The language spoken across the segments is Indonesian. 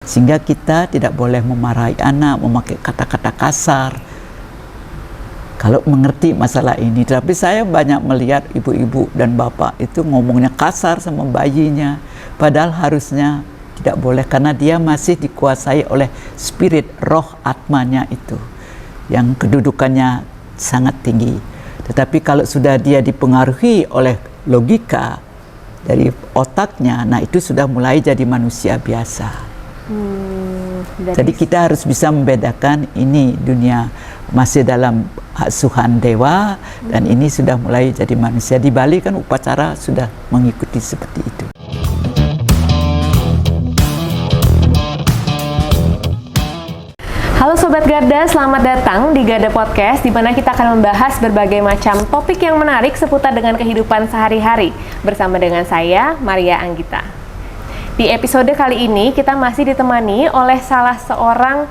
Sehingga kita tidak boleh memarahi anak, memakai kata-kata kasar kalau mengerti masalah ini. Tapi saya banyak melihat ibu-ibu dan bapak itu ngomongnya kasar sama bayinya, padahal harusnya tidak boleh, karena dia masih dikuasai oleh spirit, roh atmanya itu yang kedudukannya sangat tinggi. Tetapi kalau sudah dia dipengaruhi oleh logika dari otaknya, nah itu sudah mulai jadi manusia biasa. Jadi kita harus bisa membedakan ini dunia masih dalam asuhan dewa dan ini sudah mulai jadi manusia. Di Bali kan upacara sudah mengikuti seperti itu. Halo Sobat Garda, selamat datang di Garda Podcast, di mana kita akan membahas berbagai macam topik yang menarik seputar dengan kehidupan sehari-hari bersama dengan saya, Maria Anggita. Di episode kali ini kita masih ditemani oleh salah seorang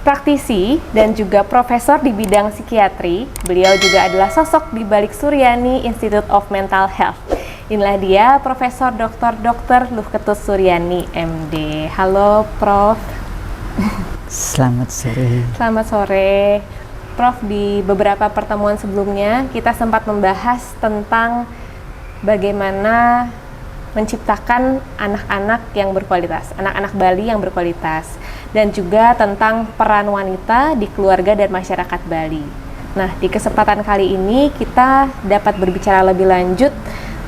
praktisi dan juga profesor di bidang psikiatri. Beliau juga adalah sosok di balik Suryani Institute of Mental Health. Inilah dia Profesor Dr. Luh Ketut Suryani, MD. Halo Prof. Selamat sore. Selamat sore. Prof, di beberapa pertemuan sebelumnya kita sempat membahas tentang bagaimana menciptakan anak-anak yang berkualitas, anak-anak Bali yang berkualitas, dan juga tentang peran wanita di keluarga dan masyarakat Bali. Nah, di kesempatan kali ini kita dapat berbicara lebih lanjut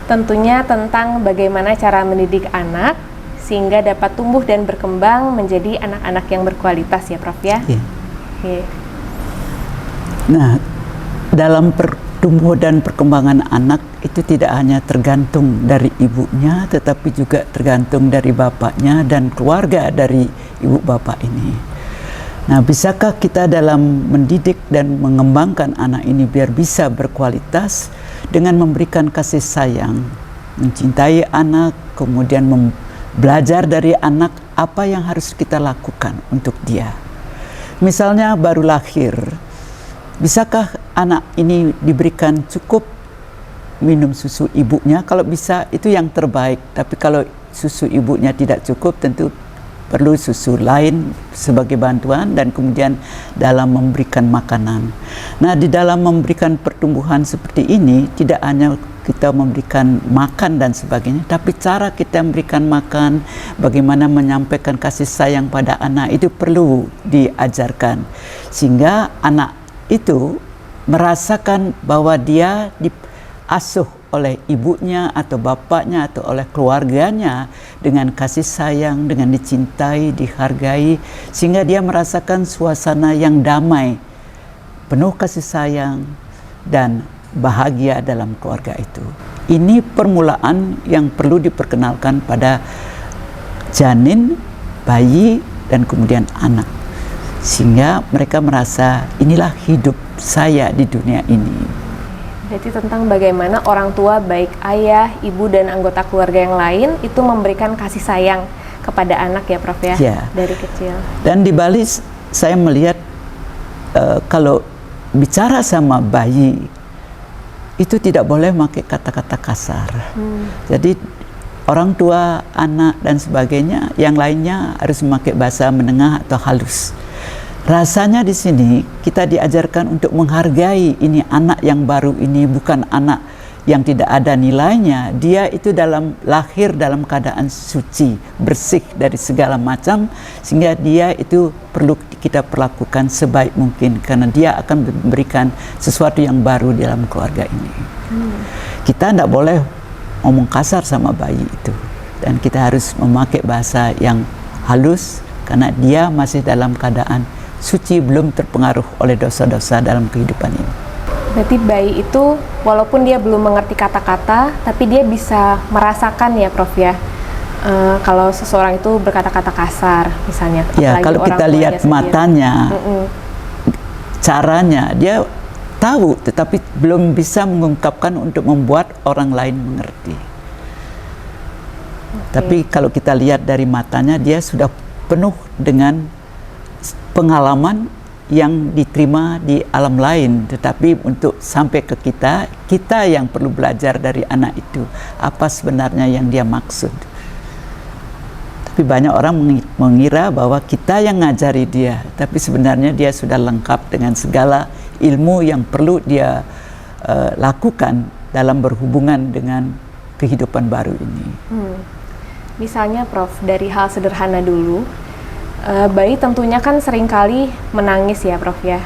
tentunya tentang bagaimana cara mendidik anak sehingga dapat tumbuh dan berkembang menjadi anak-anak yang berkualitas ya Prof ya. Iya. Oke. Nah, dalam pertumbuhan dan perkembangan anak itu tidak hanya tergantung dari ibunya, tetapi juga tergantung dari bapaknya dan keluarga dari ibu bapak ini. Nah, bisakah kita dalam mendidik dan mengembangkan anak ini biar bisa berkualitas dengan memberikan kasih sayang, mencintai anak, kemudian belajar dari anak apa yang harus kita lakukan untuk dia. Misalnya baru lahir, bisakah anak ini diberikan cukup minum susu ibunya? Kalau bisa itu yang terbaik, tapi kalau susu ibunya tidak cukup tentu perlu susu lain sebagai bantuan, dan kemudian dalam memberikan makanan. Nah, di dalam memberikan pertumbuhan seperti ini tidak hanya kita memberikan makan dan sebagainya, tapi cara kita memberikan makan, bagaimana menyampaikan kasih sayang pada anak itu perlu diajarkan sehingga anak itu merasakan bahwa dia diasuh oleh ibunya atau bapaknya atau oleh keluarganya dengan kasih sayang, dengan dicintai, dihargai, sehingga dia merasakan suasana yang damai, penuh kasih sayang dan bahagia dalam keluarga itu. Ini permulaan yang perlu diperkenalkan pada janin, bayi, dan kemudian anak, sehingga mereka merasa inilah hidup saya di dunia ini. Jadi tentang bagaimana orang tua baik ayah, ibu, dan anggota keluarga yang lain itu memberikan kasih sayang kepada anak ya Prof ya, dari kecil. Dan di Bali saya melihat kalau bicara sama bayi itu tidak boleh pakai kata-kata kasar. Jadi orang tua, anak dan sebagainya, yang lainnya harus memakai bahasa menengah atau halus. Rasanya di sini kita diajarkan untuk menghargai ini anak yang baru ini, bukan anak yang tidak ada nilainya. Dia itu lahir dalam keadaan suci, bersih dari segala macam, sehingga dia itu perlu kita perlakukan sebaik mungkin karena dia akan memberikan sesuatu yang baru dalam keluarga ini. Kita tidak boleh ngomong kasar sama bayi itu, dan kita harus memakai bahasa yang halus karena dia masih dalam keadaan suci, belum terpengaruh oleh dosa-dosa dalam kehidupan ini. Berarti bayi itu walaupun dia belum mengerti kata-kata, tapi dia bisa merasakan ya Prof ya, kalau seseorang itu berkata-kata kasar misalnya. Ya, kalau kita lihat matanya, caranya, dia tahu tetapi belum bisa mengungkapkan untuk membuat orang lain mengerti. Tapi kalau kita lihat dari matanya, dia sudah penuh dengan pengalaman yang diterima di alam lain, tetapi untuk sampai ke kita yang perlu belajar dari anak itu apa sebenarnya yang dia maksud. Tapi banyak orang mengira bahwa kita yang ngajari dia, tapi sebenarnya dia sudah lengkap dengan segala ilmu yang perlu dia lakukan dalam berhubungan dengan kehidupan baru ini. Misalnya Prof, dari hal sederhana dulu, bayi tentunya kan seringkali menangis ya Prof ya,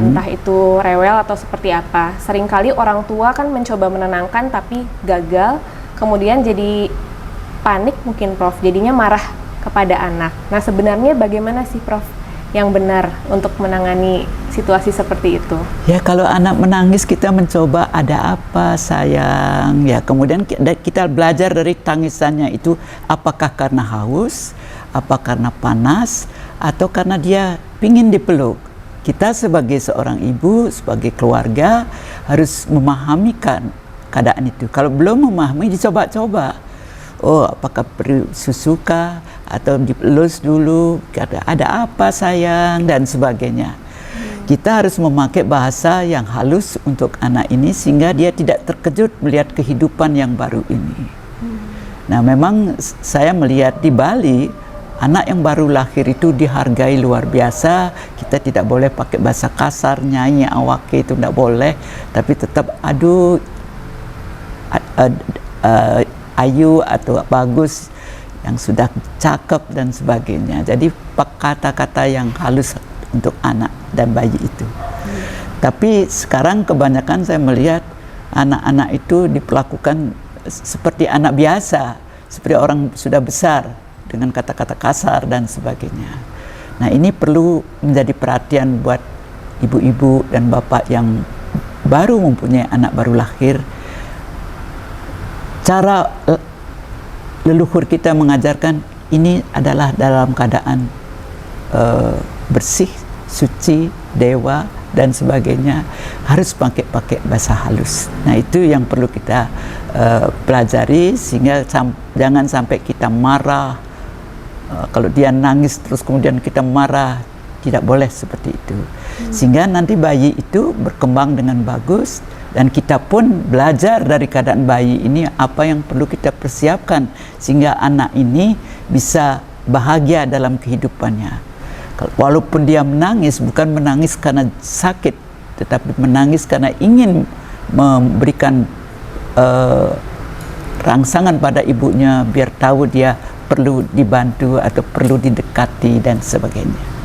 entah itu rewel atau seperti apa. Seringkali orang tua kan mencoba menenangkan tapi gagal, kemudian jadi panik mungkin Prof, jadinya marah kepada anak. Nah sebenarnya bagaimana sih Prof yang benar untuk menangani situasi seperti itu? Ya kalau anak menangis kita mencoba ada apa sayang, ya kemudian kita belajar dari tangisannya itu apakah karena haus, apa karena panas, atau karena dia pingin dipeluk. Kita sebagai seorang ibu, sebagai keluarga harus memahami keadaan itu. Kalau belum memahami dicoba-coba. Oh, apakah beri susu kah atau dipelus dulu, ada apa sayang dan sebagainya. Kita harus memakai bahasa yang halus untuk anak ini sehingga dia tidak terkejut melihat kehidupan yang baru ini. Nah, memang saya melihat di Bali anak yang baru lahir itu dihargai luar biasa. Kita tidak boleh pakai bahasa kasar, nyanyi awake itu tidak boleh, tapi tetap aduh ayu atau bagus, yang sudah cakep dan sebagainya. Jadi kata-kata yang halus untuk anak dan bayi itu. Tapi sekarang kebanyakan saya melihat anak-anak itu diperlakukan seperti anak biasa, seperti orang sudah besar dengan kata-kata kasar dan sebagainya. Nah ini perlu menjadi perhatian buat ibu-ibu dan bapak yang baru mempunyai anak baru lahir. Cara leluhur kita mengajarkan ini adalah dalam keadaan bersih, suci, dewa dan sebagainya, harus pakai bahasa halus. Nah itu yang perlu kita pelajari sehingga jangan sampai kita marah. Kalau dia nangis terus kemudian kita marah, tidak boleh seperti itu. Sehingga nanti bayi itu berkembang dengan bagus. Dan kita pun belajar dari keadaan bayi ini apa yang perlu kita persiapkan sehingga anak ini bisa bahagia dalam kehidupannya. Walaupun dia menangis, bukan menangis karena sakit, tetapi menangis karena ingin memberikan rangsangan pada ibunya biar tahu dia perlu dibantu atau perlu didekati dan sebagainya.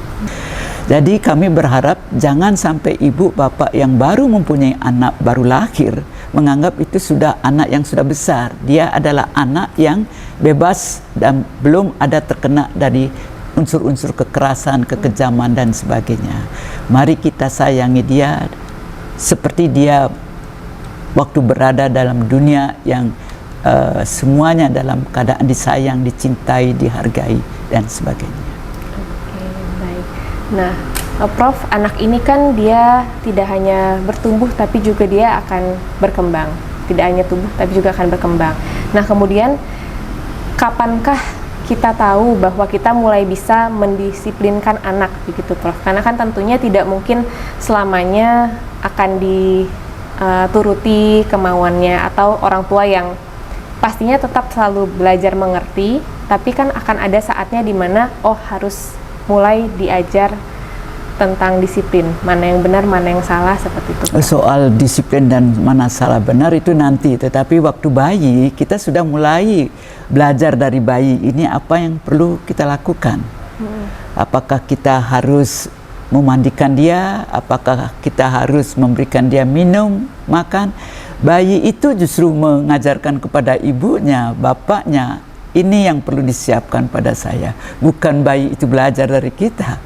Jadi kami berharap jangan sampai ibu bapak yang baru mempunyai anak baru lahir menganggap itu sudah anak yang sudah besar. Dia adalah anak yang bebas dan belum ada terkena dari unsur-unsur kekerasan, kekejaman dan sebagainya. Mari kita sayangi dia seperti dia waktu berada dalam dunia yang semuanya dalam keadaan disayang, dicintai, dihargai dan sebagainya. Nah, Prof, anak ini kan dia tidak hanya bertumbuh tapi juga dia akan berkembang. Tidak hanya tumbuh tapi juga akan berkembang. Nah, kemudian kapankah kita tahu bahwa kita mulai bisa mendisiplinkan anak begitu, Prof? Karena kan tentunya tidak mungkin selamanya akan dituruti kemauannya atau orang tua yang pastinya tetap selalu belajar mengerti, tapi kan akan ada saatnya di mana harus mulai diajar tentang disiplin, mana yang benar, mana yang salah, seperti itu. Soal disiplin dan mana salah benar itu nanti, tetapi waktu bayi kita sudah mulai belajar dari bayi ini apa yang perlu kita lakukan. Apakah kita harus memandikan dia, apakah kita harus memberikan dia minum, makan. Bayi itu justru mengajarkan kepada ibunya, bapaknya, ini yang perlu disiapkan pada saya. Bukan bayi itu belajar dari kita.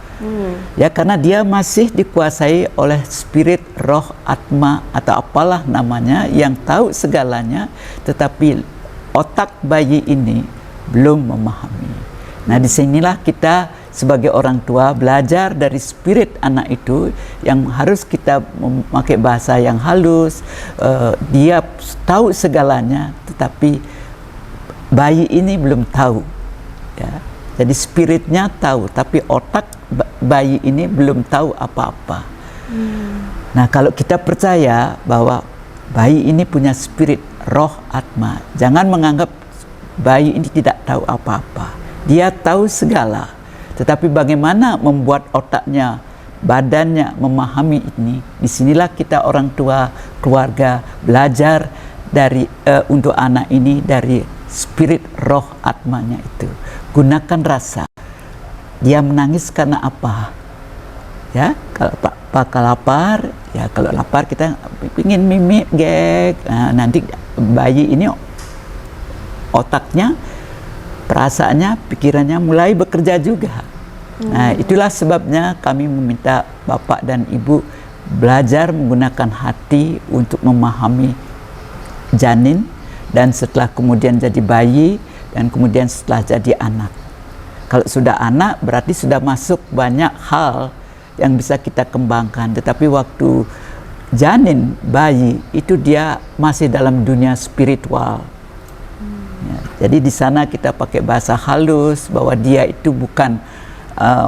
Ya, karena dia masih dikuasai oleh spirit, roh, atma atau apalah namanya yang tahu segalanya, tetapi otak bayi ini belum memahami. Nah, disinilah kita sebagai orang tua belajar dari spirit anak itu yang harus kita memakai bahasa yang halus. Dia tahu segalanya, tetapi bayi ini belum tahu. Ya. Jadi spiritnya tahu, tapi otak bayi ini belum tahu apa-apa. Nah, kalau kita percaya bahwa bayi ini punya spirit, roh, atma, jangan menganggap bayi ini tidak tahu apa-apa. Dia tahu segala, tetapi bagaimana membuat otaknya, badannya memahami ini. Disinilah kita orang tua, keluarga belajar dari untuk anak ini dari spirit roh atmanya itu. Gunakan rasa. Dia menangis karena apa? Ya, kalau lapar, ya kalau lapar kita ingin mimik, gek. Nah, nanti bayi ini otaknya, perasaannya, pikirannya mulai bekerja juga. Nah, itulah sebabnya kami meminta Bapak dan Ibu belajar menggunakan hati untuk memahami janin, dan setelah kemudian jadi bayi, dan kemudian setelah jadi anak. Kalau sudah anak berarti sudah masuk banyak hal yang bisa kita kembangkan. Tetapi waktu janin, bayi, itu dia masih dalam dunia spiritual. Ya, jadi di sana kita pakai bahasa halus bahwa dia itu bukan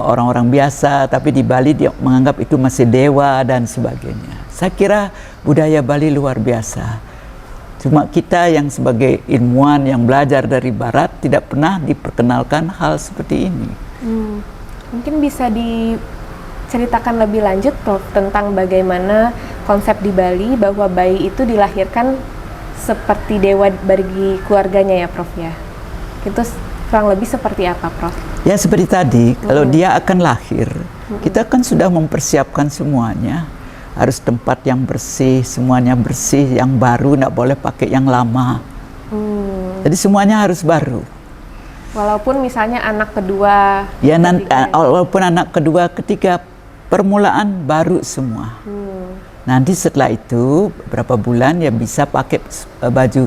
orang-orang biasa, tapi di Bali dia menganggap itu masih dewa dan sebagainya. Saya kira budaya Bali luar biasa. Cuma kita yang sebagai ilmuwan yang belajar dari Barat tidak pernah diperkenalkan hal seperti ini. Mungkin bisa diceritakan lebih lanjut, Prof, tentang bagaimana konsep di Bali bahwa bayi itu dilahirkan seperti dewa bagi keluarganya ya, Prof ya. Itu kurang lebih seperti apa, Prof? Ya seperti tadi, kalau dia akan lahir, kita kan sudah mempersiapkan semuanya. Harus tempat yang bersih, semuanya bersih, yang baru, tidak boleh pakai yang lama. Jadi semuanya harus baru. Walaupun misalnya anak kedua, ya walaupun anak kedua, ketiga, permulaan baru semua. Nanti setelah itu berapa bulan ya bisa pakai baju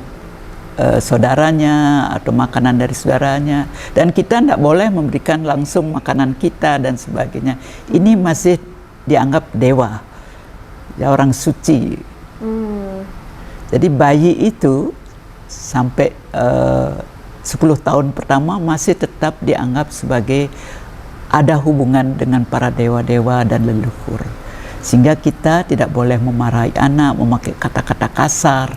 saudaranya atau makanan dari saudaranya, dan kita tidak boleh memberikan langsung makanan kita dan sebagainya. Ini masih dianggap dewa, ya orang suci. Jadi bayi itu sampai 10 tahun pertama masih tetap dianggap sebagai ada hubungan dengan para dewa-dewa dan leluhur, sehingga kita tidak boleh memarahi anak, memakai kata-kata kasar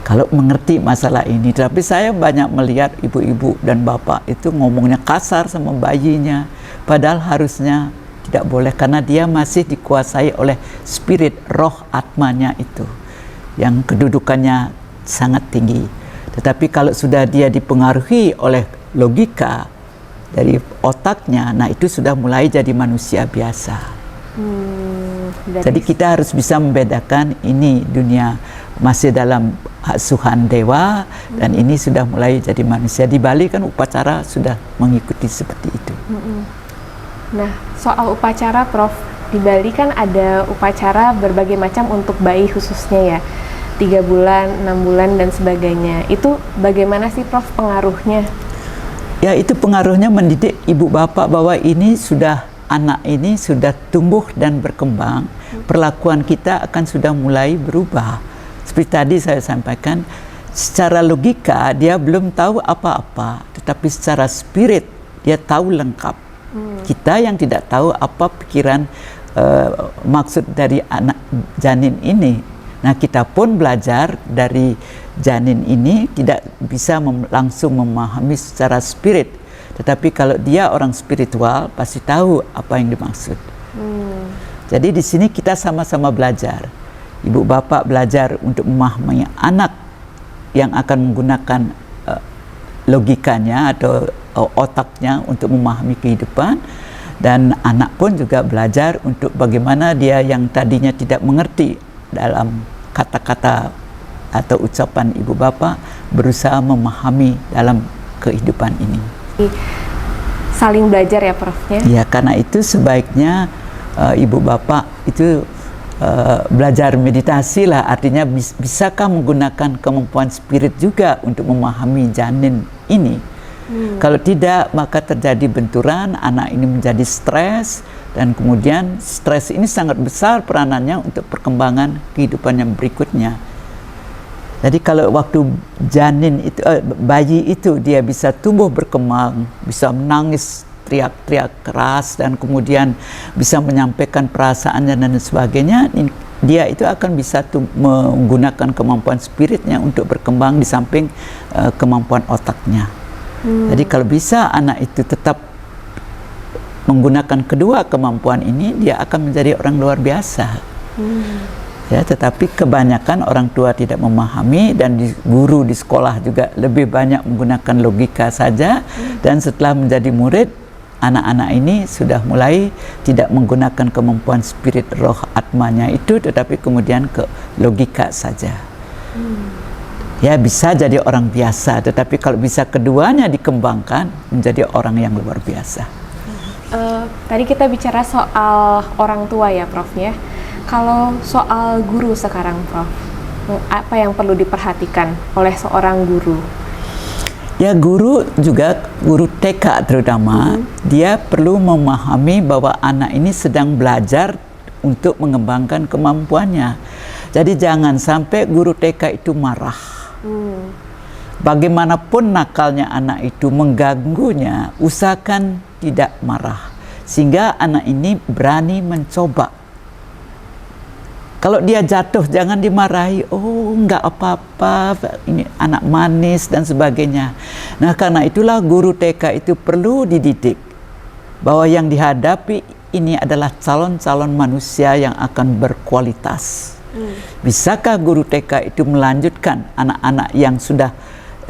kalau mengerti masalah ini. Tapi saya banyak melihat ibu-ibu dan bapak itu ngomongnya kasar sama bayinya, padahal harusnya tidak boleh, karena dia masih dikuasai oleh spirit roh atmanya itu yang kedudukannya sangat tinggi. Tetapi kalau sudah dia dipengaruhi oleh logika dari otaknya, nah itu sudah mulai jadi manusia biasa. Jadi kita harus bisa membedakan ini dunia masih dalam asuhan dewa, dan ini sudah mulai jadi manusia. Di Bali kan upacara sudah mengikuti seperti itu. Nah, soal upacara, Prof, di Bali kan ada upacara berbagai macam untuk bayi khususnya ya, 3 bulan, 6 bulan dan sebagainya. Itu bagaimana sih, Prof, pengaruhnya? Ya, itu pengaruhnya mendidik ibu bapak bahwa ini sudah, anak ini sudah tumbuh dan berkembang, perlakuan kita akan sudah mulai berubah. Seperti tadi saya sampaikan, secara logika dia belum tahu apa-apa, tetapi secara spirit dia tahu lengkap. Kita yang tidak tahu apa pikiran maksud dari anak janin ini. Nah, kita pun belajar dari janin ini tidak bisa langsung memahami secara spirit. Tetapi kalau dia orang spiritual pasti tahu apa yang dimaksud. Jadi di sini kita sama-sama belajar. Ibu bapak belajar untuk memahami anak yang akan menggunakan logikanya atau otaknya untuk memahami kehidupan, dan anak pun juga belajar untuk bagaimana dia yang tadinya tidak mengerti dalam kata-kata atau ucapan ibu bapak berusaha memahami dalam kehidupan ini. Saling belajar ya, Prof ya? Ya, karena itu sebaiknya ibu bapak itu belajar meditasi lah, artinya bisakah menggunakan kemampuan spirit juga untuk memahami janin ini. Kalau tidak, maka terjadi benturan, anak ini menjadi stres, dan kemudian stres ini sangat besar peranannya untuk perkembangan kehidupan yang berikutnya. Jadi kalau waktu janin itu, bayi itu dia bisa tumbuh berkembang, bisa menangis, teriak-teriak keras, dan kemudian bisa menyampaikan perasaannya dan sebagainya, dia itu akan bisa menggunakan kemampuan spiritnya untuk berkembang di samping kemampuan otaknya. Jadi kalau bisa anak itu tetap menggunakan kedua kemampuan ini, dia akan menjadi orang luar biasa. Ya, tetapi kebanyakan orang tua tidak memahami, dan guru di sekolah juga lebih banyak menggunakan logika saja. Dan setelah menjadi murid, anak-anak ini sudah mulai tidak menggunakan kemampuan spirit roh atmanya itu, tetapi kemudian ke logika saja. Ya, bisa jadi orang biasa, tetapi kalau bisa keduanya dikembangkan menjadi orang yang luar biasa. Tadi kita bicara soal orang tua ya, Prof ya. Kalau soal guru sekarang, Prof, apa yang perlu diperhatikan oleh seorang guru? Ya, guru juga, guru TK terutama, dia perlu memahami bahwa anak ini sedang belajar untuk mengembangkan kemampuannya. Jadi jangan sampai guru TK itu marah. Bagaimanapun nakalnya anak itu, mengganggunya, usahakan tidak marah, sehingga anak ini berani mencoba. Kalau dia jatuh, jangan dimarahi. Oh, enggak apa-apa, ini anak manis dan sebagainya. Nah, karena itulah guru TK itu perlu dididik bahwa yang dihadapi ini adalah calon-calon manusia yang akan berkualitas. Bisakah guru TK itu melanjutkan anak-anak yang sudah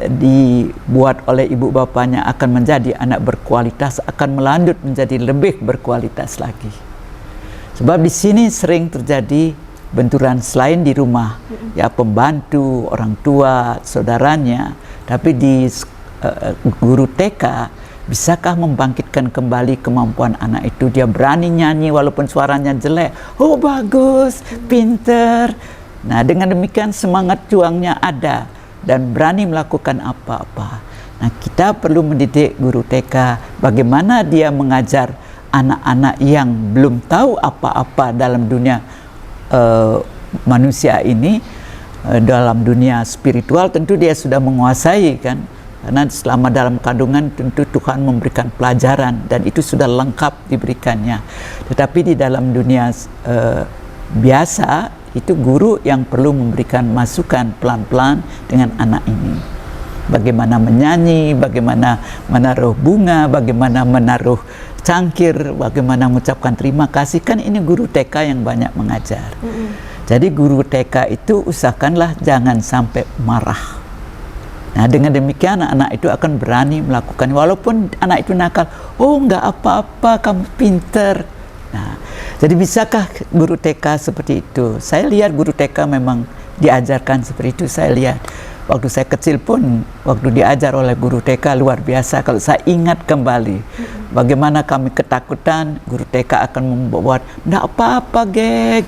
dibuat oleh ibu bapaknya akan menjadi anak berkualitas, akan melanjut menjadi lebih berkualitas lagi? Sebab di sini sering terjadi benturan selain di rumah, ya pembantu, orang tua, saudaranya, tapi di guru TK bisakah membangkitkan kembali kemampuan anak itu? Dia berani nyanyi walaupun suaranya jelek. Oh, bagus, pinter. Nah, dengan demikian semangat juangnya ada dan berani melakukan apa-apa. Nah, kita perlu mendidik guru TK bagaimana dia mengajar anak-anak yang belum tahu apa-apa dalam dunia manusia ini. Dalam dunia spiritual tentu dia sudah menguasai, kan? Karena selama dalam kandungan tentu Tuhan memberikan pelajaran dan itu sudah lengkap diberikannya. Tetapi di dalam dunia biasa itu guru yang perlu memberikan masukan pelan-pelan dengan anak ini. Bagaimana menyanyi, bagaimana menaruh bunga, bagaimana menaruh cangkir, bagaimana mengucapkan terima kasih. Kan ini guru TK yang banyak mengajar. Jadi guru TK itu usahakanlah jangan sampai marah. Nah, dengan demikian anak itu akan berani melakukan, walaupun anak itu nakal. Oh, enggak apa-apa, kamu pinter. Nah, jadi bisakah guru TK seperti itu? Saya lihat guru TK memang diajarkan seperti itu. Saya lihat waktu saya kecil pun, waktu diajar oleh guru TK luar biasa. Kalau saya ingat kembali bagaimana kami ketakutan, guru TK akan membuat, enggak apa-apa, gek.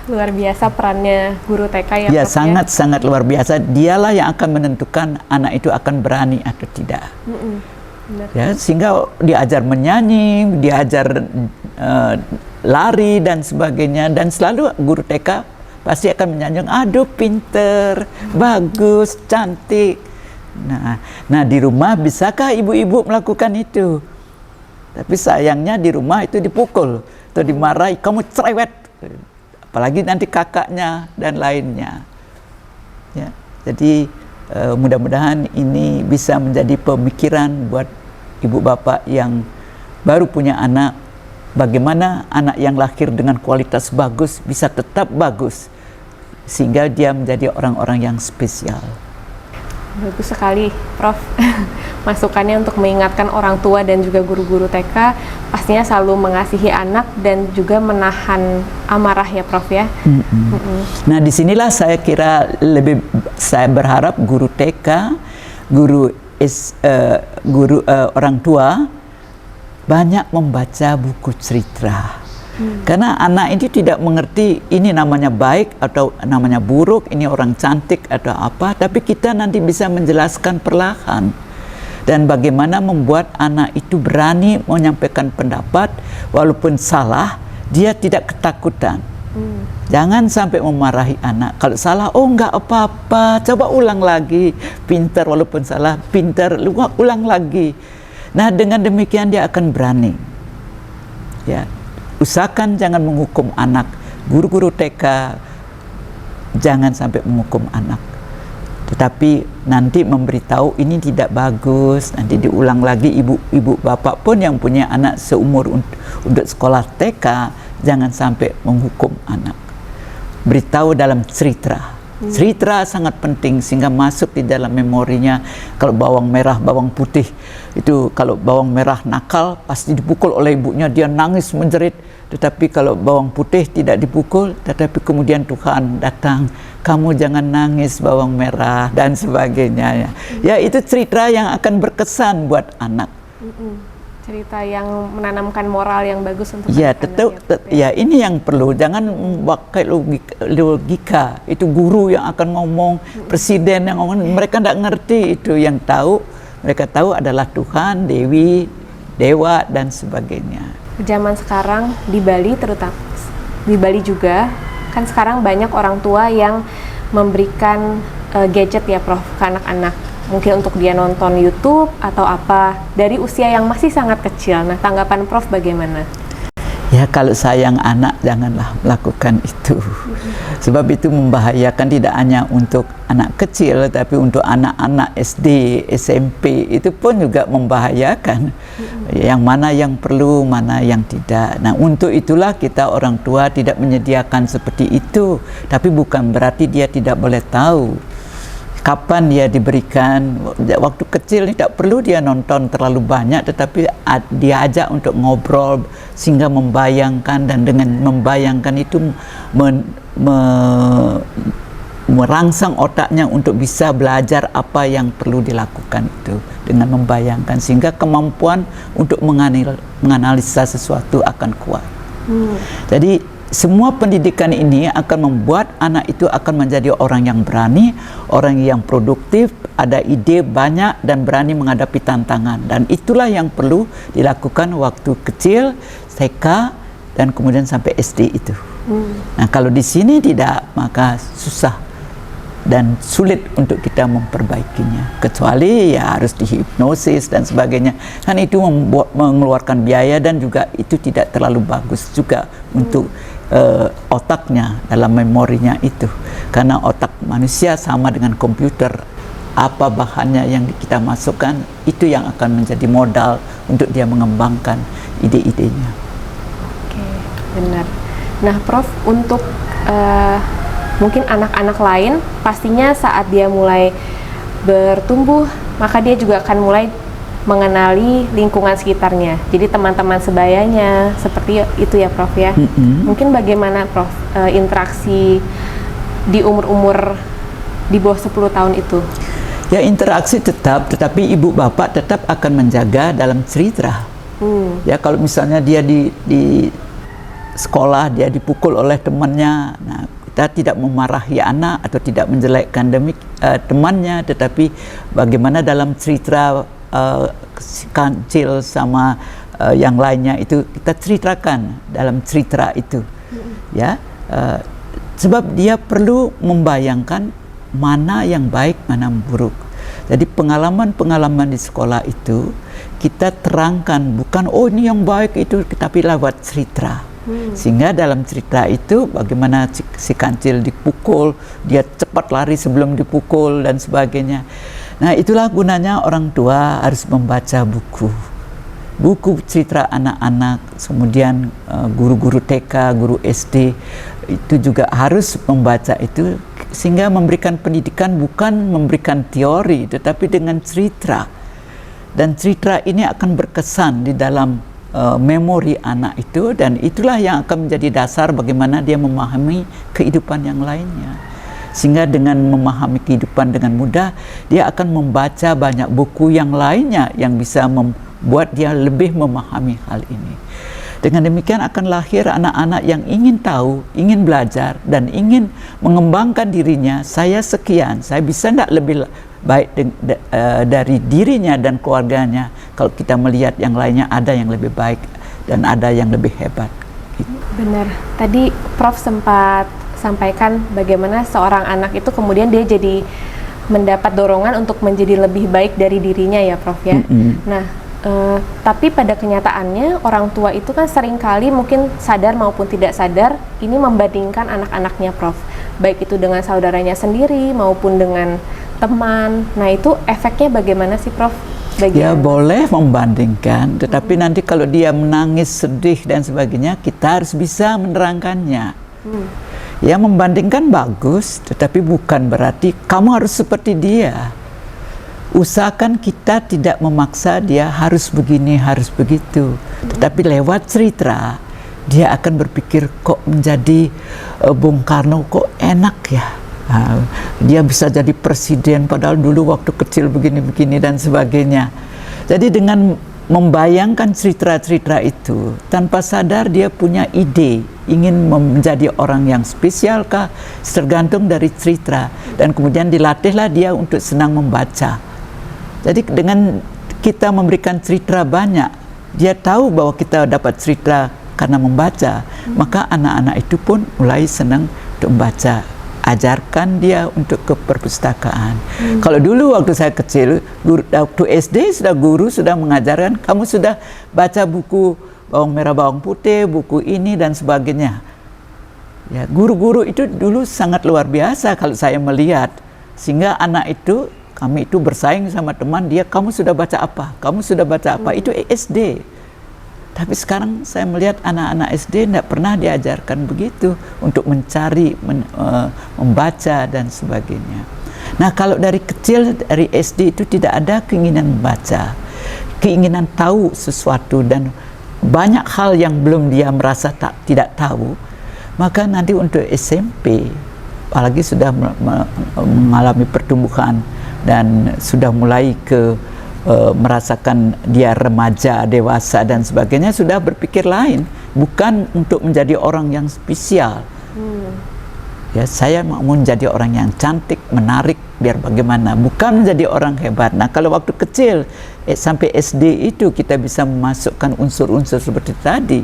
Luar biasa perannya guru TK ya. Sangat-sangat luar biasa. Dialah yang akan menentukan anak itu akan berani atau tidak. Ya, sehingga diajar menyanyi, diajar lari dan sebagainya, dan selalu guru TK pasti akan menyanjung, aduh pinter, bagus, cantik. Nah, di rumah bisakah ibu-ibu melakukan itu? Tapi sayangnya di rumah itu dipukul atau dimarahi, kamu cerewet. Apalagi nanti kakaknya dan lainnya. Ya, jadi mudah-mudahan ini bisa menjadi pemikiran buat ibu bapak yang baru punya anak. Bagaimana anak yang lahir dengan kualitas bagus bisa tetap bagus, sehingga dia menjadi orang-orang yang spesial. Bagus sekali, Prof. Masukannya untuk mengingatkan orang tua dan juga guru-guru TK pastinya selalu mengasihi anak dan juga menahan amarah ya, Prof ya. Nah, disinilah saya kira saya berharap guru TK, guru orang tua banyak membaca buku cerita. Karena anak ini tidak mengerti ini namanya baik atau namanya buruk, ini orang cantik atau apa, tapi kita nanti bisa menjelaskan perlahan. Dan bagaimana membuat anak itu berani menyampaikan pendapat, walaupun salah, dia tidak ketakutan. Jangan sampai memarahi anak. Kalau salah, oh enggak apa-apa, coba ulang lagi. Pintar walaupun salah, pintar, ulang lagi. Nah, dengan demikian dia akan berani. Ya. Usahakan jangan menghukum anak. Guru-guru TK jangan sampai menghukum anak, tetapi nanti memberitahu ini tidak bagus, nanti diulang lagi. Ibu bapak pun yang punya anak seumur untuk sekolah TK, jangan sampai menghukum anak. Beritahu dalam cerita. Cerita sangat penting sehingga masuk di dalam memorinya. Kalau bawang merah, bawang putih itu, kalau bawang merah nakal pasti dipukul oleh ibunya, dia nangis menjerit. Tetapi kalau bawang putih tidak dipukul, tetapi kemudian Tuhan datang, kamu jangan nangis bawang merah dan sebagainya. Ya itu cerita yang akan berkesan buat anak. Cerita yang menanamkan moral yang bagus untuk ya, anak-anak. Ya ini yang perlu, jangan pakai logika. Itu guru yang akan ngomong, presiden yang ngomong, mereka tidak ngerti itu. Yang tahu, mereka tahu adalah Tuhan, Dewi, Dewa dan sebagainya. Zaman sekarang di Bali, terutama di Bali juga kan sekarang banyak orang tua yang memberikan gadget ya Prof ke anak-anak. Mungkin untuk dia nonton YouTube atau apa dari usia yang masih sangat kecil. Nah, tanggapan Prof bagaimana? Ya, kalau sayang anak janganlah melakukan itu. Sebab itu membahayakan tidak hanya untuk anak kecil, tapi untuk anak-anak SD, SMP itu pun juga membahayakan. Yang mana yang perlu, mana yang tidak. Nah, untuk itulah kita orang tua tidak menyediakan seperti itu. Tapi bukan berarti dia tidak boleh tahu kapan dia diberikan. Waktu kecil tidak perlu dia nonton terlalu banyak, tetapi dia ajak untuk ngobrol sehingga membayangkan, dan dengan membayangkan itu merangsang otaknya untuk bisa belajar apa yang perlu dilakukan itu dengan membayangkan, sehingga kemampuan untuk menganalisa sesuatu akan kuat. Jadi semua pendidikan ini akan membuat anak itu akan menjadi orang yang berani, orang yang produktif, ada ide banyak dan berani menghadapi tantangan. Dan itulah yang perlu dilakukan waktu kecil, TK, dan kemudian sampai SD itu. Nah, kalau di sini tidak, maka susah dan sulit untuk kita memperbaikinya, kecuali ya harus dihipnosis dan sebagainya. Kan itu mengeluarkan biaya dan juga itu tidak terlalu bagus juga untuk otaknya, dalam memorinya itu. Karena otak manusia sama dengan komputer, apa bahannya yang kita masukkan itu yang akan menjadi modal untuk dia mengembangkan ide-idenya. Oke, benar. Nah, Prof, untuk mungkin anak-anak lain pastinya saat dia mulai bertumbuh, maka dia juga akan mulai mengenali lingkungan sekitarnya. Jadi teman-teman sebayanya, seperti itu ya Prof ya. Mungkin bagaimana Prof interaksi di umur-umur di bawah 10 tahun itu? Ya, interaksi tetap, tetapi ibu bapak tetap akan menjaga dalam cerita. Ya, kalau misalnya dia di sekolah, dia dipukul oleh temannya, nah kita tidak memarahi anak atau tidak menjelekkan temannya, tetapi bagaimana dalam cerita kancil sama yang lainnya itu kita ceritakan dalam cerita itu. Ya, sebab dia perlu membayangkan mana yang baik, mana yang buruk. Jadi pengalaman-pengalaman di sekolah itu kita terangkan, bukan oh ini yang baik itu, tapi lewat cerita. Sehingga dalam cerita itu bagaimana si kancil dipukul, dia cepat lari sebelum dipukul dan sebagainya. Nah, itulah gunanya orang tua harus membaca buku cerita anak-anak, kemudian guru-guru TK, guru SD itu juga harus membaca itu, sehingga memberikan pendidikan bukan memberikan teori, tetapi dengan cerita. Dan cerita ini akan berkesan di dalam memori anak itu, dan itulah yang akan menjadi dasar bagaimana dia memahami kehidupan yang lainnya. Sehingga dengan memahami kehidupan dengan mudah, dia akan membaca banyak buku yang lainnya yang bisa membuat dia lebih memahami hal ini. Dengan demikian akan lahir anak-anak yang ingin tahu, ingin belajar, dan ingin mengembangkan dirinya. Saya sekian, saya bisa tidak lebih baik dari dirinya dan keluarganya. Kalau kita melihat yang lainnya ada yang lebih baik dan ada yang lebih hebat. Benar, tadi Prof sempat sampaikan bagaimana seorang anak itu kemudian dia jadi mendapat dorongan untuk menjadi lebih baik dari dirinya ya Prof ya. Nah, tapi pada kenyataannya orang tua itu kan seringkali mungkin sadar maupun tidak sadar ini membandingkan anak-anaknya Prof, baik itu dengan saudaranya sendiri maupun dengan teman. Nah, itu efeknya bagaimana sih, Prof? Ya boleh membandingkan, tetapi nanti kalau dia menangis, sedih dan sebagainya, kita harus bisa menerangkannya. Ya membandingkan bagus, tetapi bukan berarti kamu harus seperti dia. Usahakan kita tidak memaksa dia harus begini, harus begitu. Tetapi lewat cerita, dia akan berpikir kok menjadi Bung Karno kok enak ya. Dia bisa jadi presiden padahal dulu waktu kecil begini-begini dan sebagainya. Jadi dengan membayangkan cerita-cerita itu, tanpa sadar dia punya ide ingin menjadi orang yang spesial kah, tergantung dari cerita, dan kemudian dilatihlah dia untuk senang membaca. Jadi dengan kita memberikan cerita banyak, dia tahu bahwa kita dapat cerita karena membaca, maka anak-anak itu pun mulai senang untuk membaca. Ajarkan dia untuk ke perpustakaan. Kalau dulu waktu saya kecil, waktu SD guru sudah mengajarkan, kamu sudah baca buku bawang merah bawang putih, buku ini dan sebagainya. Ya, guru-guru itu dulu sangat luar biasa kalau saya melihat, sehingga anak itu, kami itu bersaing sama teman dia, kamu sudah baca apa? Kamu sudah baca apa? Itu SD. Tapi sekarang saya melihat anak-anak SD tidak pernah diajarkan begitu untuk mencari, membaca dan sebagainya. Nah kalau dari kecil, dari SD itu tidak ada keinginan membaca, keinginan tahu sesuatu dan banyak hal yang belum dia merasa tidak tahu, maka nanti untuk SMP, apalagi sudah mengalami pertumbuhan dan sudah mulai merasakan dia remaja, dewasa dan sebagainya, sudah berpikir lain, bukan untuk menjadi orang yang spesial. Ya, saya mau menjadi orang yang cantik, menarik, biar bagaimana, bukan menjadi orang hebat. Nah, kalau waktu kecil sampai SD itu kita bisa memasukkan unsur-unsur seperti tadi,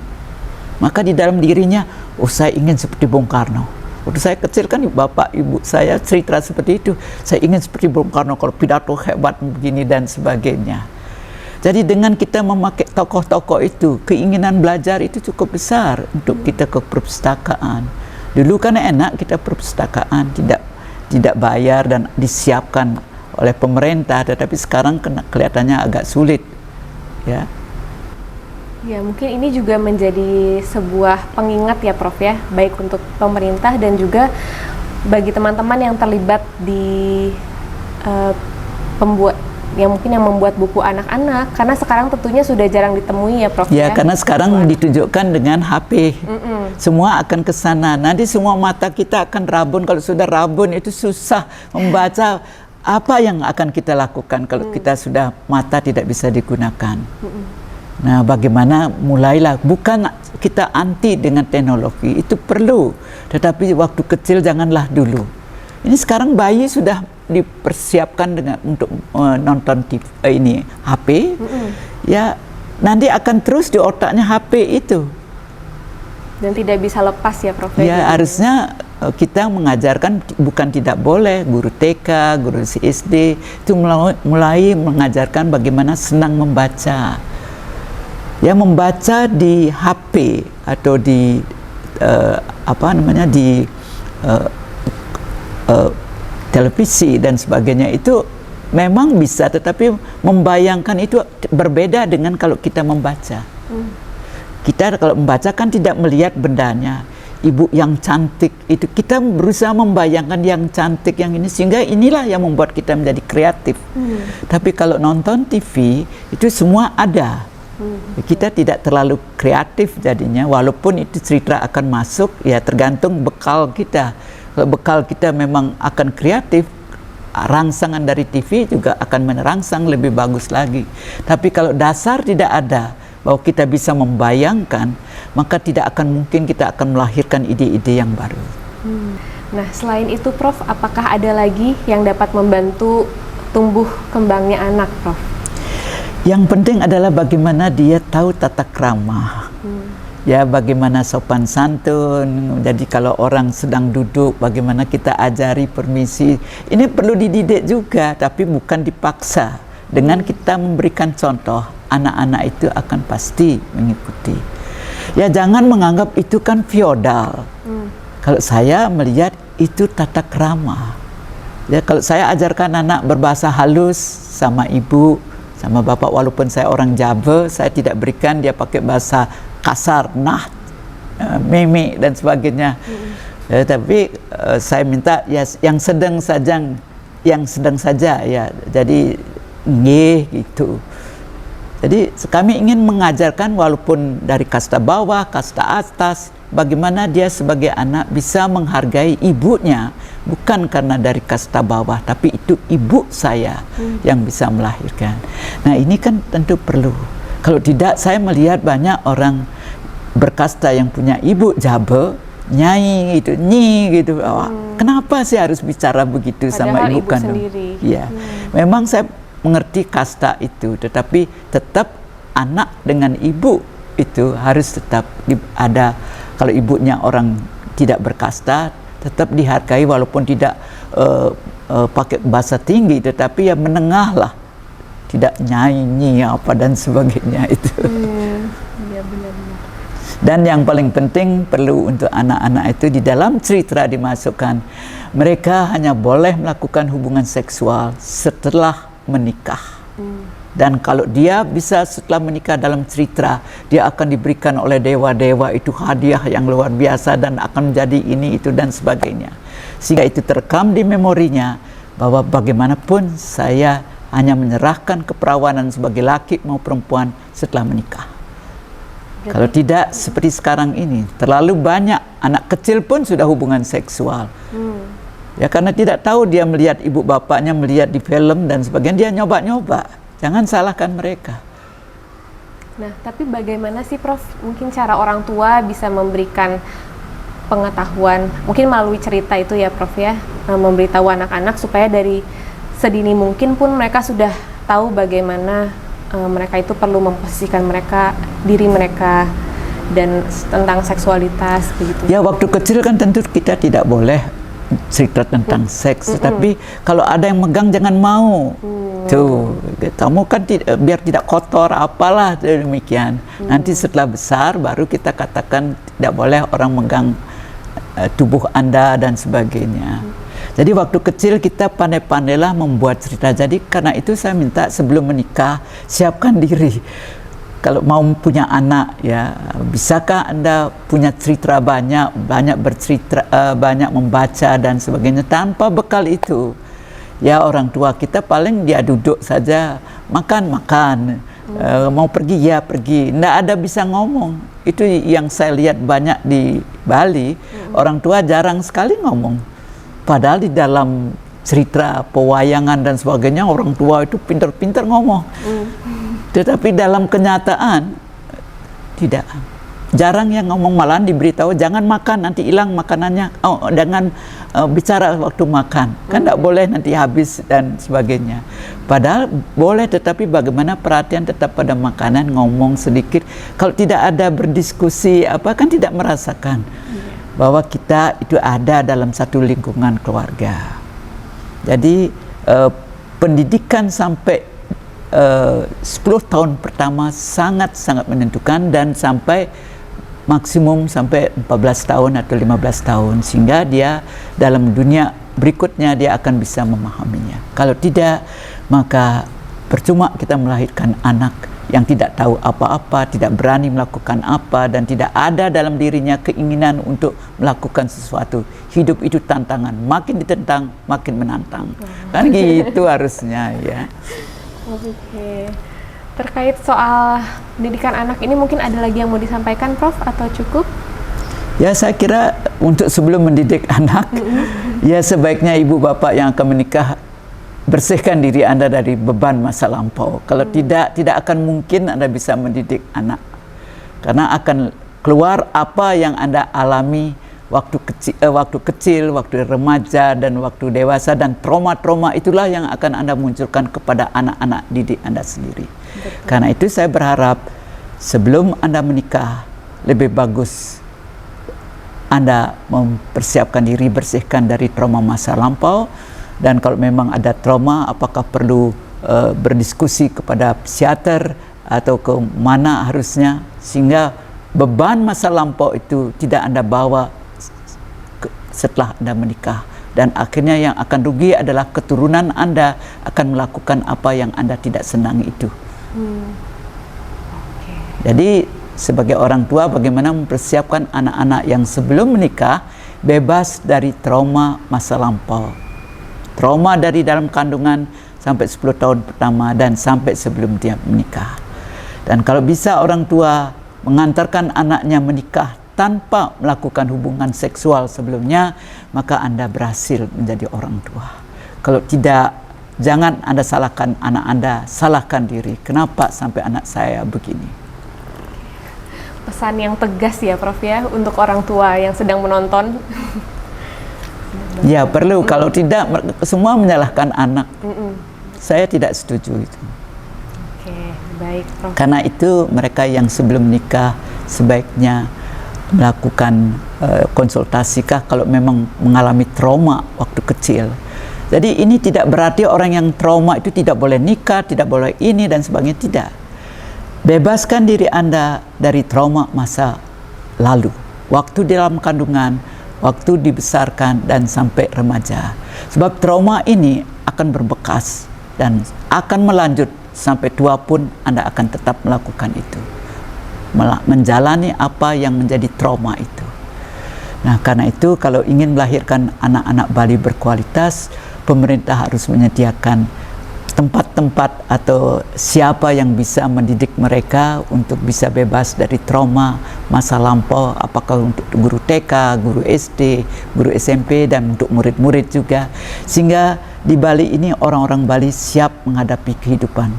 maka di dalam dirinya, oh saya ingin seperti Bung Karno. Waktu saya kecil kan bapak ibu saya cerita seperti itu, saya ingin seperti Bung Karno kalau pidato hebat begini dan sebagainya. Jadi dengan kita memakai tokoh-tokoh itu, keinginan belajar itu cukup besar untuk kita ke perpustakaan. Dulu kan enak kita perpustakaan, tidak bayar dan disiapkan oleh pemerintah, tetapi sekarang kelihatannya agak sulit, ya. Ya, mungkin ini juga menjadi sebuah pengingat ya Prof ya, baik untuk pemerintah dan juga bagi teman-teman yang terlibat di yang membuat buku anak-anak, karena sekarang tentunya sudah jarang ditemui ya Prof ya. Karena sekarang ditunjukkan dengan HP, semua akan ke sana. Nanti semua mata kita akan rabun, kalau sudah rabun itu susah membaca. Apa yang akan kita lakukan kalau kita sudah mata tidak bisa digunakan? Nah, bagaimana mulailah, bukan kita anti dengan teknologi, itu perlu, tetapi waktu kecil janganlah dulu. Ini sekarang bayi sudah dipersiapkan dengan untuk nonton TV, ini HP, ya nanti akan terus di otaknya HP itu. Dan tidak bisa lepas ya Prof. Ya harusnya kita mengajarkan, bukan tidak boleh, guru TK, guru SD itu mulai mengajarkan bagaimana senang membaca. Ya membaca di HP atau di televisi dan sebagainya itu memang bisa, tetapi membayangkan itu berbeda dengan kalau kita membaca. Kita kalau membaca kan tidak melihat bendanya. Ibu yang cantik itu kita berusaha membayangkan yang cantik yang ini, sehingga inilah yang membuat kita menjadi kreatif. Tapi kalau nonton TV itu semua ada. Kita tidak terlalu kreatif jadinya, walaupun itu cerita akan masuk, ya tergantung bekal kita. Kalau bekal kita memang akan kreatif, rangsangan dari TV juga akan merangsang lebih bagus lagi. Tapi kalau dasar tidak ada, bahwa kita bisa membayangkan, maka tidak akan mungkin kita akan melahirkan ide-ide yang baru. Nah, selain itu Prof, apakah ada lagi yang dapat membantu tumbuh kembangnya anak, Prof? Yang penting adalah bagaimana dia tahu tata krama, ya bagaimana sopan santun. Jadi kalau orang sedang duduk, bagaimana kita ajari permisi. Ini perlu dididik juga, tapi bukan dipaksa. Dengan kita memberikan contoh, anak-anak itu akan pasti mengikuti. Ya jangan menganggap itu kan feodal. Kalau saya melihat itu tata krama. Ya, kalau saya ajarkan anak berbahasa halus sama ibu, sama bapak, walaupun saya orang Jawa, saya tidak berikan dia pakai bahasa kasar, nah, meme dan sebagainya. Tapi saya minta ya yang sedang saja ya. Jadi nggih gitu. Jadi kami ingin mengajarkan walaupun dari kasta bawah, kasta atas, bagaimana dia sebagai anak bisa menghargai ibunya, bukan karena dari kasta bawah, tapi itu ibu saya yang bisa melahirkan. Nah, ini kan tentu perlu. Kalau tidak, saya melihat banyak orang berkasta yang punya ibu Jawa, nyai gitu, gitu. Kenapa sih harus bicara begitu sama Padahal ibu kandung? sendiri. Ya, memang saya mengerti kasta itu, tetapi tetap anak dengan ibu itu harus tetap ada. Kalau ibunya orang tidak berkasta, tetap dihargai walaupun tidak pakai bahasa tinggi, tetapi ya menengah lah, tidak nyanyi apa dan sebagainya itu. Ya, benar-benar. Dan yang paling penting perlu untuk anak-anak itu di dalam cerita dimasukkan, mereka hanya boleh melakukan hubungan seksual setelah menikah. Dan kalau dia bisa setelah menikah dalam cerita, dia akan diberikan oleh dewa-dewa itu hadiah yang luar biasa dan akan menjadi ini itu dan sebagainya. Sehingga itu terekam di memorinya bahwa bagaimanapun saya hanya menyerahkan keperawanan sebagai laki maupun perempuan setelah menikah. Kalau tidak seperti sekarang ini, terlalu banyak anak kecil pun sudah hubungan seksual. Ya, karena tidak tahu, dia melihat ibu bapaknya, melihat di film dan sebagainya, dia nyoba-nyoba. Jangan salahkan mereka. Nah, tapi bagaimana sih Prof, mungkin cara orang tua bisa memberikan pengetahuan, mungkin melalui cerita itu ya Prof ya, memberitahu anak-anak supaya dari sedini mungkin pun mereka sudah tahu bagaimana mereka itu perlu memposisikan diri mereka dan tentang seksualitas begitu. Ya, waktu kecil kan tentu kita tidak boleh cerita tentang seks, tapi kalau ada yang megang jangan mau. Tuh, kamu kan biar tidak kotor apalah demikian. Nanti setelah besar baru kita katakan tidak boleh orang megang tubuh Anda dan sebagainya. Jadi waktu kecil kita pandai-pandailah membuat cerita. Jadi karena itu saya minta sebelum menikah siapkan diri. Kalau mau punya anak, ya, bisakah Anda punya cerita banyak bercerita, banyak membaca dan sebagainya tanpa bekal itu? Ya, orang tua kita paling dia duduk saja, makan, mau pergi ya pergi, nggak ada bisa ngomong. Itu yang saya lihat banyak di Bali, orang tua jarang sekali ngomong. Padahal di dalam cerita pewayangan dan sebagainya orang tua itu pintar-pintar ngomong. Tetapi dalam kenyataan tidak, jarang yang ngomong, malahan diberitahu jangan makan nanti hilang makanannya, jangan bicara waktu makan, kan tidak boleh nanti habis dan sebagainya. Padahal boleh, tetapi bagaimana perhatian tetap pada makanan, ngomong sedikit. Kalau tidak ada berdiskusi apa, kan tidak merasakan bahwa kita itu ada dalam satu lingkungan keluarga. Jadi pendidikan sampai 10 tahun pertama sangat-sangat menentukan, dan sampai maksimum sampai 14 tahun atau 15 tahun, sehingga dia dalam dunia berikutnya dia akan bisa memahaminya. Kalau tidak, maka percuma kita melahirkan anak yang tidak tahu apa-apa, tidak berani melakukan apa, dan tidak ada dalam dirinya keinginan untuk melakukan sesuatu. Hidup itu tantangan, makin ditentang makin menantang. Kan gitu harusnya ya. Oke. Terkait soal pendidikan anak ini mungkin ada lagi yang mau disampaikan Prof atau cukup? Ya, saya kira untuk sebelum mendidik anak, ya sebaiknya ibu bapak yang akan menikah bersihkan diri Anda dari beban masa lampau. Kalau tidak akan mungkin Anda bisa mendidik anak. Karena akan keluar apa yang Anda alami waktu kecil, waktu remaja, dan waktu dewasa, dan trauma-trauma itulah yang akan Anda munculkan kepada anak-anak didik Anda sendiri. Betul. Karena itu saya berharap sebelum Anda menikah, lebih bagus Anda mempersiapkan diri, bersihkan dari trauma masa lampau, dan kalau memang ada trauma, apakah perlu berdiskusi kepada psikiater atau ke mana harusnya, sehingga beban masa lampau itu tidak Anda bawa setelah Anda menikah dan akhirnya yang akan rugi adalah keturunan Anda akan melakukan apa yang Anda tidak senang itu. Jadi sebagai orang tua bagaimana mempersiapkan anak-anak yang sebelum menikah bebas dari trauma masa lampau, trauma dari dalam kandungan sampai 10 tahun pertama dan sampai sebelum dia menikah. Dan kalau bisa orang tua mengantarkan anaknya menikah tanpa melakukan hubungan seksual sebelumnya, maka Anda berhasil menjadi orang tua. Kalau tidak, jangan Anda salahkan anak Anda, salahkan diri. Kenapa sampai anak saya begini? Pesan yang tegas ya Prof ya untuk orang tua yang sedang menonton. Ya perlu, kalau tidak semua menyalahkan anak. Saya tidak setuju itu. Oke, baik Prof. Karena itu mereka yang sebelum nikah sebaiknya melakukan konsultasikah kalau memang mengalami trauma waktu kecil. Jadi ini tidak berarti orang yang trauma itu tidak boleh nikah, tidak boleh ini dan sebagainya, tidak. Bebaskan diri Anda dari trauma masa lalu, waktu dalam kandungan, waktu dibesarkan dan sampai remaja. Sebab trauma ini akan berbekas dan akan melanjut sampai tua pun Anda akan tetap melakukan itu, menjalani apa yang menjadi trauma itu. Nah, karena itu kalau ingin melahirkan anak-anak Bali berkualitas, pemerintah harus menyediakan tempat-tempat atau siapa yang bisa mendidik mereka untuk bisa bebas dari trauma masa lampau, apakah untuk guru TK, guru SD, guru SMP, dan untuk murid-murid juga, sehingga di Bali ini orang-orang Bali siap menghadapi kehidupan.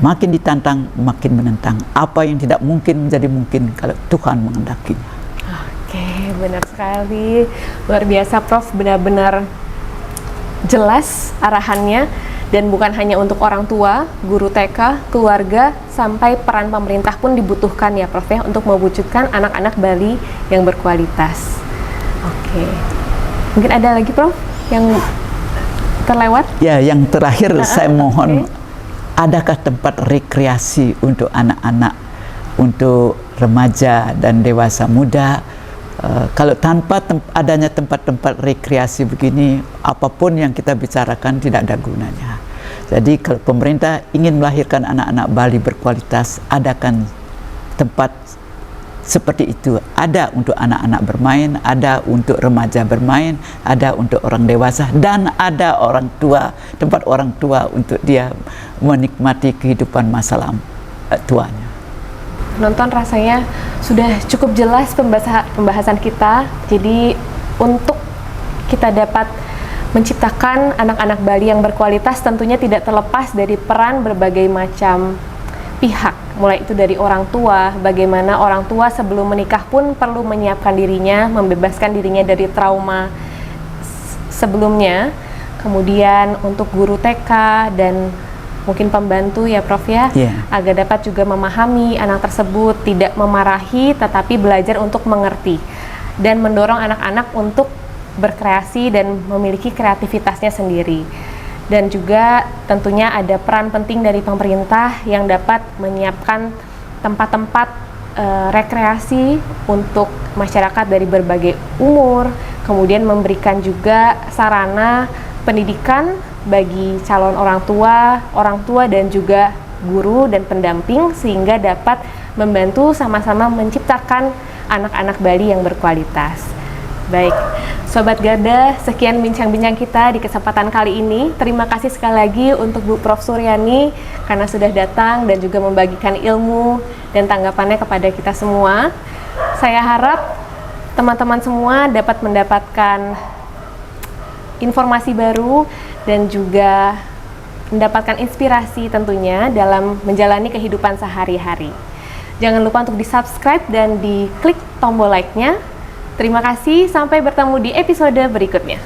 Makin ditantang, makin menentang. Apa yang tidak mungkin menjadi mungkin kalau Tuhan menghendakinya. Oke, benar sekali. Luar biasa Prof, benar-benar jelas arahannya. Dan bukan hanya untuk orang tua, guru TK, keluarga, sampai peran pemerintah pun dibutuhkan ya Prof ya untuk mewujudkan anak-anak Bali yang berkualitas. Oke. Mungkin ada lagi Prof yang terlewat? Ya, yang terakhir saya mohon, adakah tempat rekreasi untuk anak-anak, untuk remaja dan dewasa muda? Kalau tanpa adanya tempat-tempat rekreasi begini, apapun yang kita bicarakan tidak ada gunanya. Jadi kalau pemerintah ingin melahirkan anak-anak Bali berkualitas, adakan tempat seperti itu. Ada untuk anak-anak bermain, ada untuk remaja bermain, ada untuk orang dewasa, dan ada orang tua, tempat orang tua untuk dia menikmati kehidupan masa tuanya. Nonton rasanya sudah cukup jelas pembahasan kita. Jadi untuk kita dapat menciptakan anak-anak Bali yang berkualitas tentunya tidak terlepas dari peran berbagai macam pihak. Mulai itu dari orang tua, bagaimana orang tua sebelum menikah pun perlu menyiapkan dirinya, membebaskan dirinya dari trauma sebelumnya. Kemudian untuk guru TK dan mungkin pembantu ya Prof ya, agar dapat juga memahami anak tersebut, tidak memarahi tetapi belajar untuk mengerti dan mendorong anak-anak untuk berkreasi dan memiliki kreativitasnya sendiri. Dan juga tentunya ada peran penting dari pemerintah yang dapat menyiapkan tempat-tempat rekreasi untuk masyarakat dari berbagai umur, kemudian memberikan juga sarana pendidikan bagi calon orang tua dan juga guru dan pendamping sehingga dapat membantu sama-sama menciptakan anak-anak Bali yang berkualitas. Baik, Sobat Garda, sekian bincang-bincang kita di kesempatan kali ini. Terima kasih sekali lagi untuk Bu Prof Suryani karena sudah datang dan juga membagikan ilmu dan tanggapannya kepada kita semua. Saya harap teman-teman semua dapat mendapatkan informasi baru dan juga mendapatkan inspirasi tentunya dalam menjalani kehidupan sehari-hari. Jangan lupa untuk di-subscribe dan di-klik tombol like-nya. Terima kasih, sampai bertemu di episode berikutnya.